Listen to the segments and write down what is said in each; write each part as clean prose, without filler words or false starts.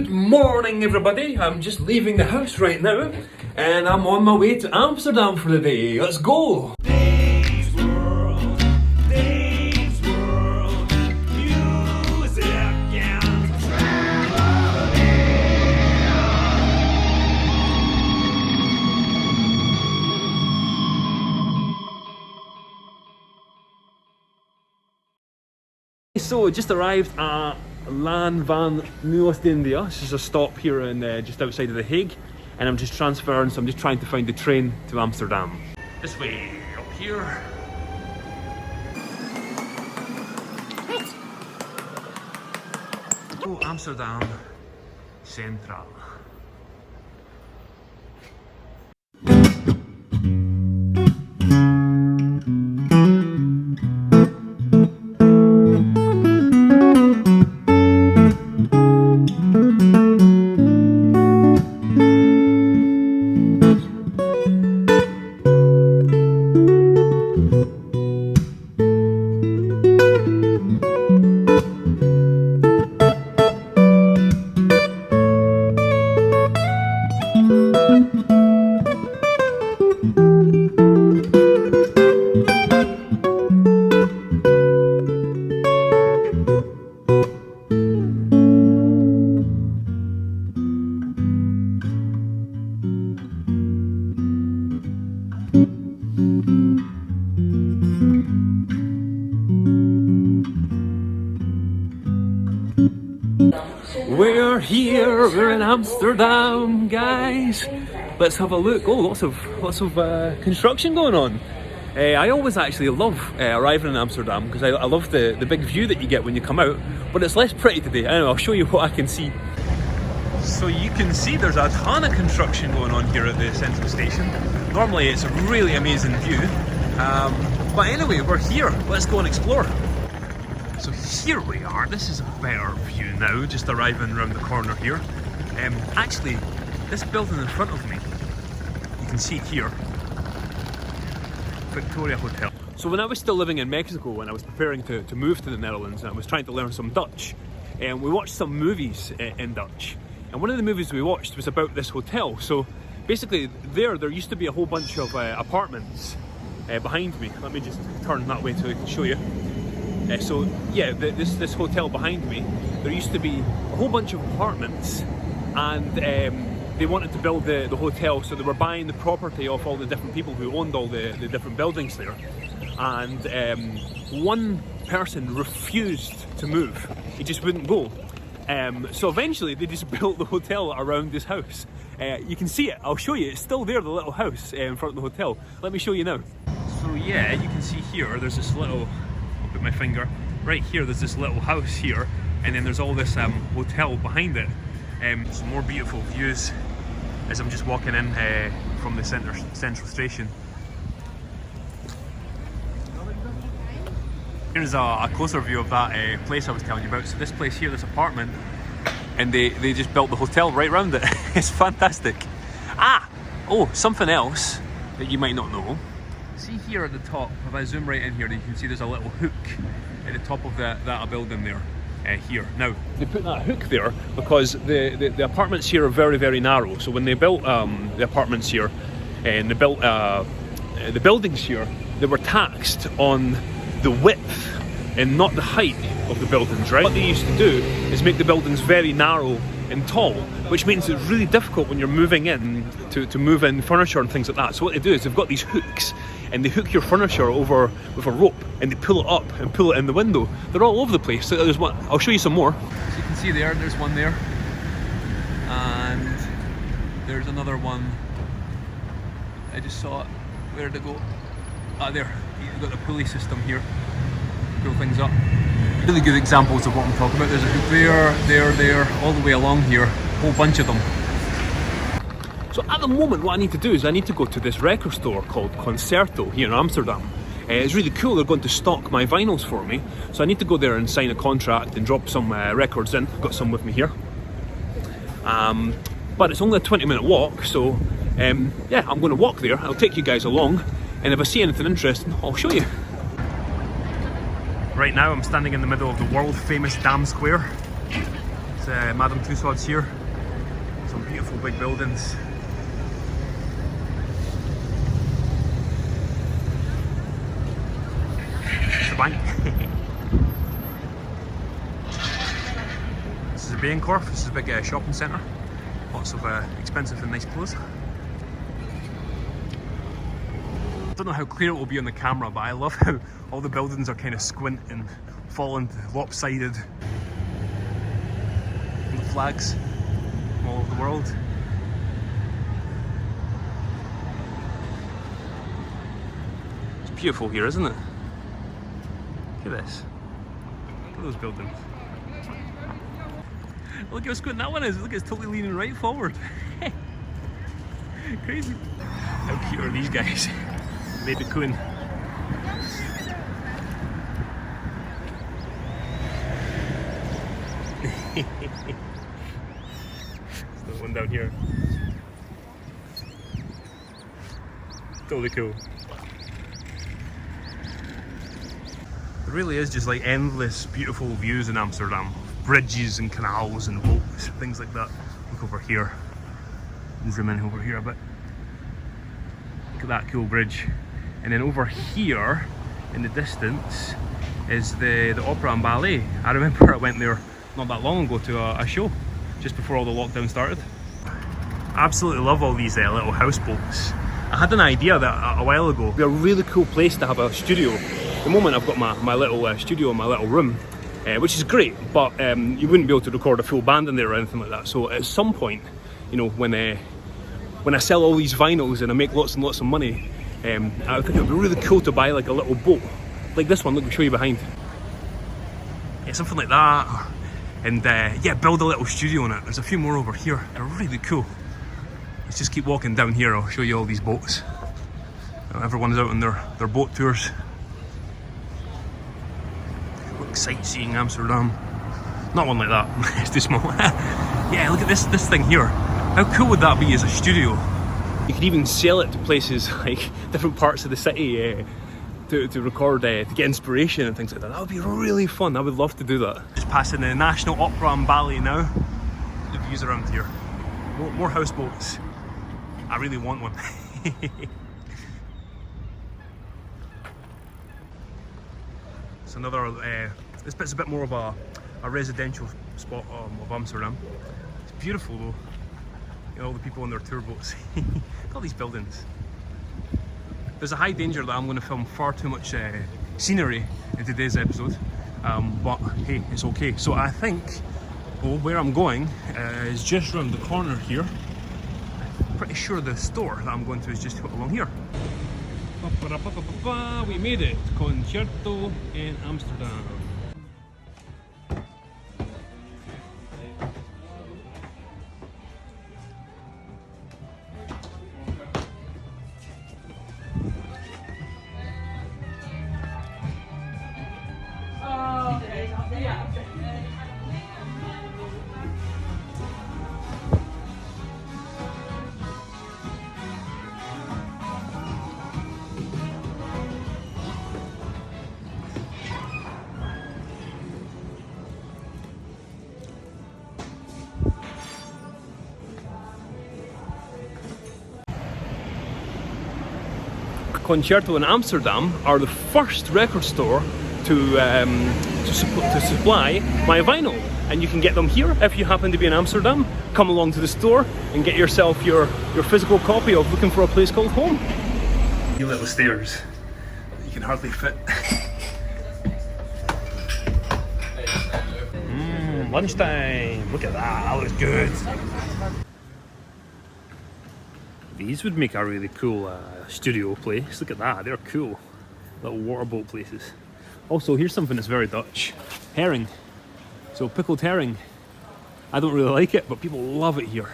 Good morning everybody, I'm just leaving the house right now and I'm on my way to Amsterdam for the day. Let's go! Dave's World, music and traveling. So just arrived at Land van Nieuw-Oost-India. This is a stop here in just outside of The Hague, and I'm just transferring, so I'm just trying to find the train to Amsterdam. This way, up here. Oh, Amsterdam Central. We're here, we're in Amsterdam, guys. Let's have a look. Oh, lots of construction going on. I always actually love arriving in Amsterdam because I love the big view that you get when you come out, but it's less pretty today. Anyway, I'll show you what I can see. So you can see there's a ton of construction going on here at the central station. Normally it's a really amazing view, but anyway, we're here. Let's go and explore. So here we are, this is a better view now, just arriving around the corner here. Actually, this building in front of me, you can see here, Victoria Hotel. So when I was still living in Mexico and I was preparing to move to the Netherlands and I was trying to learn some Dutch, we watched some movies in Dutch. And one of the movies we watched was about this hotel. So basically there used to be a whole bunch of apartments behind me. Let me just turn that way so I can show you. So yeah, this hotel behind me, there used to be a whole bunch of apartments, and they wanted to build the hotel, so they were buying the property off all the different people who owned all the different buildings there. And one person refused to move, he just wouldn't go. So eventually they just built the hotel around this house. You can see it, I'll show you, it's still there, the little house in front of the hotel. Let me show you now. So yeah, you can see here, there's this little, put my finger right here, there's this little house here, and then there's all this hotel behind it. Some more beautiful views as I'm just walking in from the central station. Here's a closer view of that place I was telling you about. So this place here, this apartment, and they just built the hotel right around it. It's fantastic. Oh, something else that you might not know. See here at the top, if I zoom right in here, you can see there's a little hook at the top of that building there, here. Now, they put that hook there because the apartments here are very, very narrow. So when they built the apartments here, and they built the buildings here, they were taxed on the width and not the height of the buildings, right? What they used to do is make the buildings very narrow and tall, which means it's really difficult when you're moving in to move in furniture and things like that. So what they do is they've got these hooks, and they hook your furniture over with a rope, and they pull it up and pull it in the window. They're all over the place. So there's one, I'll show you some more. So you can see there's one there, and there's another one. I just saw it. Where did it go? There. You've got the pulley system here. Pull things up. Really good examples of what I'm talking about. There's a hook there, all the way along here. A whole bunch of them. So at the moment what I need to do is I need to go to this record store called Concerto here in Amsterdam. It's really cool, they're going to stock my vinyls for me. So I need to go there and sign a contract and drop some records in. I've got some with me here. But it's only a 20-minute walk, so yeah, I'm going to walk there. I'll take you guys along, and if I see anything interesting, I'll show you. Right now I'm standing in the middle of the world famous Dam Square. It's Madame Tussauds here. Some beautiful big buildings. It's the bank. This is a Bijenkorf. This is a big shopping centre. Lots of expensive and nice clothes. I don't know how clear it will be on the camera, but I love how all the buildings are kind of squint and fallen lopsided. And the flags from all over the world. It's beautiful here, isn't it? Look at this. Look at those buildings. Look how squint that one is. Look, it's totally leaning right forward. Crazy. How cute are these guys? Baby coon. There's the one down here. Totally cool. There really is just like endless beautiful views in Amsterdam. Bridges and canals and boats, things like that. Look over here. Zoom in over here a bit. Look at that cool bridge. And then over here in the distance is the opera and ballet. I remember I went there not that long ago to a show just before all the lockdown started. I absolutely love all these little houseboats. I had an idea that a while ago. It'd be a really cool place to have a studio. At the moment I've got my little studio in my little room, which is great, but you wouldn't be able to record a full band in there or anything like that. So at some point, you know, when I sell all these vinyls and I make lots and lots of money, I think it would be really cool to buy like a little boat, like this one. Look, I'll show you behind. Yeah, something like that. And yeah, build a little studio on it. There's a few more over here. They're really cool. Let's just keep walking down here. I'll show you all these boats. Everyone's out on their boat tours. Look, sightseeing Amsterdam. Not one like that. It's too small. Yeah, look at this thing here. How cool would that be as a studio? You could even sell it to places like different parts of the city to record, to get inspiration and things like that. That would be really fun. I would love to do that. Just passing the National Opera and Ballet now. The views around here. More houseboats. I really want one. It's another, this bit's a bit more of a residential spot of Amsterdam. It's beautiful though. You know, all the people on their tour boats. Look at all these buildings. There's a high danger that I'm going to film far too much scenery in today's episode, but hey, it's okay. So I think where I'm going is just around the corner here. I'm pretty sure the store that I'm going to is just along here. We made it. Concerto in Amsterdam. Concerto in Amsterdam are the first record store to supply my vinyl, and you can get them here if you happen to be in Amsterdam. Come along to the store and get yourself your physical copy of Looking for a Place Called Home. These little stairs, you can hardly fit. Lunchtime, look at that, that looks good. These would make a really cool studio place. Look at that, they're cool. Little waterboat places. Also, here's something that's very Dutch. Herring. So pickled herring. I don't really like it, but people love it here.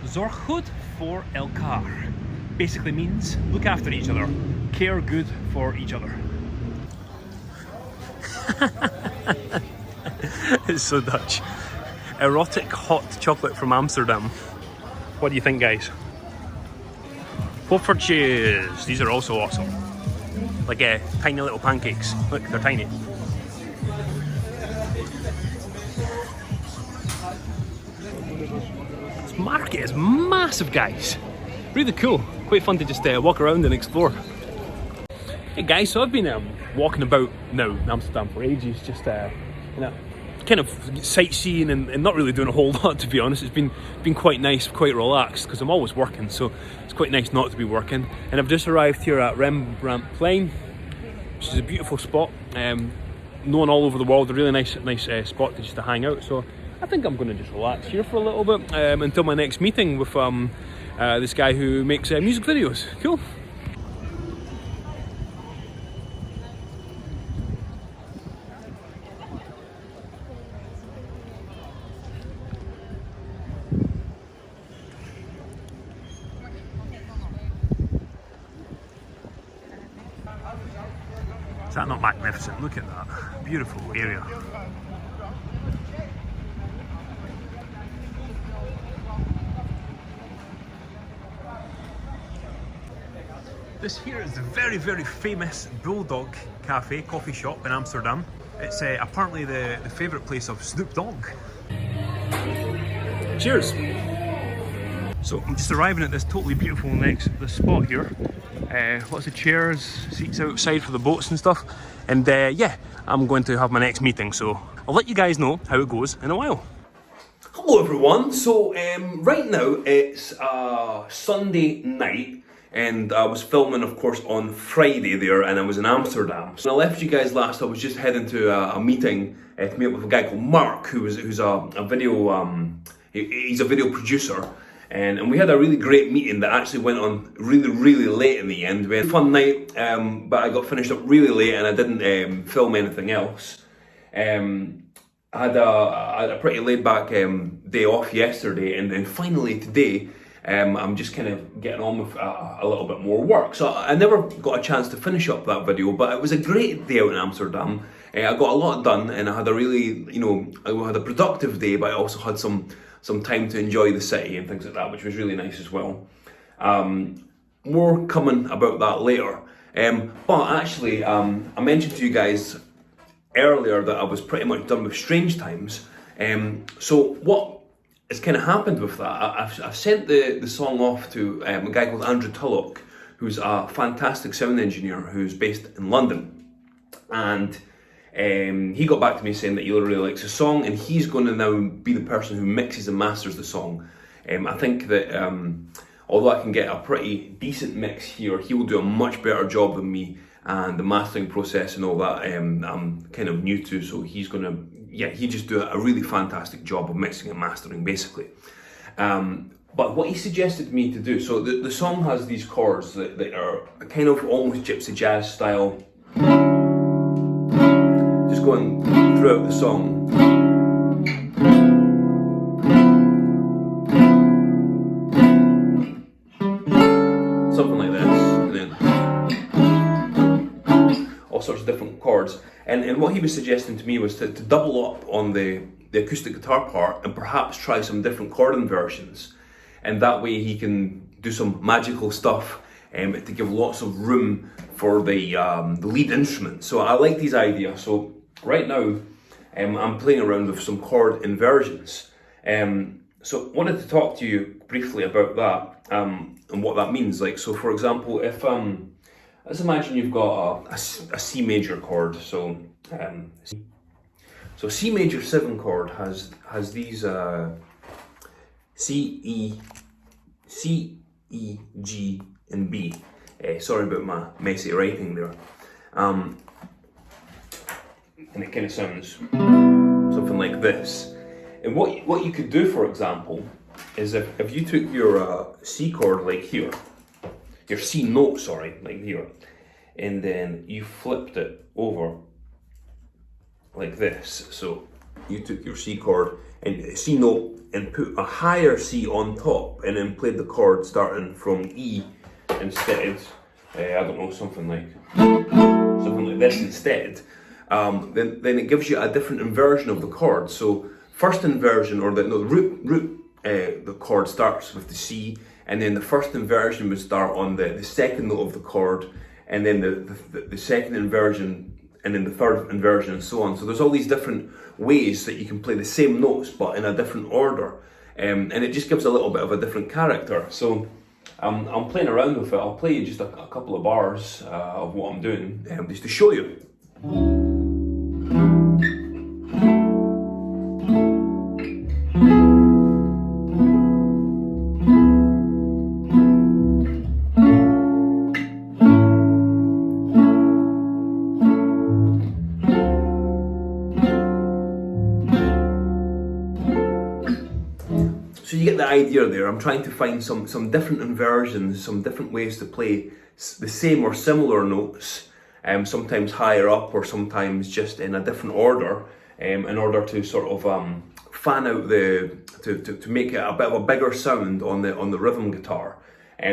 Zorg goed voor elkaar. Basically means look after each other. Care good for each other. It's so Dutch. Erotic hot chocolate from Amsterdam. What do you think, guys? Poffertjes. These are also awesome. like tiny little pancakes. Look, they're tiny. This market is massive, guys. Really cool. Quite fun to just walk around and explore. Hey guys, so I've been walking about now in Amsterdam for ages, just kind of sightseeing and not really doing a whole lot, to be honest. It's been quite nice, quite relaxed, because I'm always working, so it's quite nice not to be working. And I've just arrived here at Rembrandtplein, which is a beautiful spot, known all over the world. A really nice spot to just to hang out. So I think I'm going to just relax here for a little bit until my next meeting with this guy who makes music videos. Cool. Is that not magnificent? Look at that. Beautiful area. This here is the very, very famous Bulldog Cafe, coffee shop in Amsterdam. It's apparently the favourite place of Snoop Dogg. Cheers! So I'm just arriving at this totally beautiful this spot here. Lots of chairs, seats outside for the boats and stuff. And yeah, I'm going to have my next meeting, so I'll let you guys know how it goes in a while. Hello everyone, so right now it's Sunday night, and I was filming of course on Friday there, and I was in Amsterdam. So when I left you guys last, I was just heading to a meeting to meet up with a guy called Mark, who's a video, he's a video producer. And we had a really great meeting that actually went on really, really late in the end. We had a fun night, but I got finished up really late and I didn't film anything else. I had a pretty laid back day off yesterday, and then finally today, I'm just kind of getting on with a little bit more work. So I never got a chance to finish up that video, but it was a great day out in Amsterdam. I got a lot done, and I had a really, I had a productive day, but I also had some time to enjoy the city and things like that, which was really nice as well. More coming about that later. But actually, I mentioned to you guys earlier that I was pretty much done with Strange Times. So what has kind of happened with that, I've sent the song off to a guy called Andrew Tulloch, who's a fantastic sound engineer who's based in London. And he got back to me saying that he really likes the song, and he's going to now be the person who mixes and masters the song. I think that although I can get a pretty decent mix here, he will do a much better job than me, and the mastering process and all that I'm kind of new to, so he's going to, he just do a really fantastic job of mixing and mastering basically. But what he suggested me to do, so the song has these chords that are kind of almost gypsy jazz style, just going throughout the song. Something like this, and then all sorts of different chords. And what he was suggesting to me was to double up on the acoustic guitar part and perhaps try some different chord inversions. And that way he can do some magical stuff to give lots of room for the lead instrument. So I like these ideas. So right now I'm playing around with some chord inversions. So wanted to talk to you briefly about that and what that means. Like, so for example, if let's imagine you've got a C major chord. So C major 7 chord has these C, E, G, and B. Sorry about my messy writing there. And it kind of sounds something like this. And what you could do, for example, is if you took your C chord like here, your C note, sorry, like here, and then you flipped it over like this. So you took your C chord and C note and put a higher C on top, and then played the chord starting from E instead. I don't know, something like this instead. Then it gives you a different inversion of the chord. So first inversion, or the root, the chord starts with the C, and then the first inversion would start on the second note of the chord, and then the second inversion, and then the third inversion, and so on. So there's all these different ways that you can play the same notes but in a different order, and it just gives a little bit of a different character. So I'm playing around with it. I'll play you just a couple of bars of what I'm doing, just to show you. So you get the idea there. I'm trying to find some different inversions, some different ways to play the same or similar notes, sometimes higher up or sometimes just in a different order, in order to sort of fan out to make it a bit of a bigger sound on the rhythm guitar.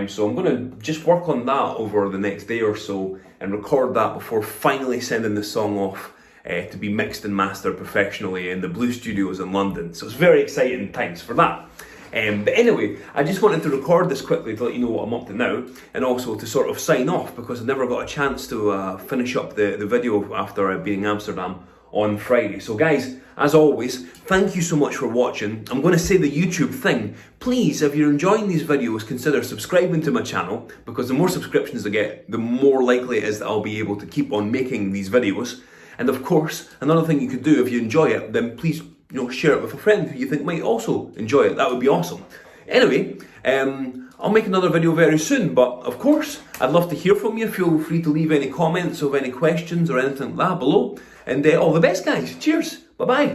So I'm going to just work on that over the next day or so and record that before finally sending the song off to be mixed and mastered professionally in the Blue Studios in London. So it's very exciting times for that. But anyway, I just wanted to record this quickly to let you know what I'm up to now, and also to sort of sign off because I never got a chance to finish up the video after being in Amsterdam on Friday. So guys, as always, thank you so much for watching. I'm going to say the YouTube thing. Please, if you're enjoying these videos, consider subscribing to my channel, because the more subscriptions I get, the more likely it is that I'll be able to keep on making these videos. And of course, another thing you could do if you enjoy it, then please share it with a friend who you think might also enjoy it. That would be awesome. Anyway, I'll make another video very soon, but of course, I'd love to hear from you. Feel free to leave any comments or any questions or anything like that below. And all the best, guys. Cheers. Bye-bye.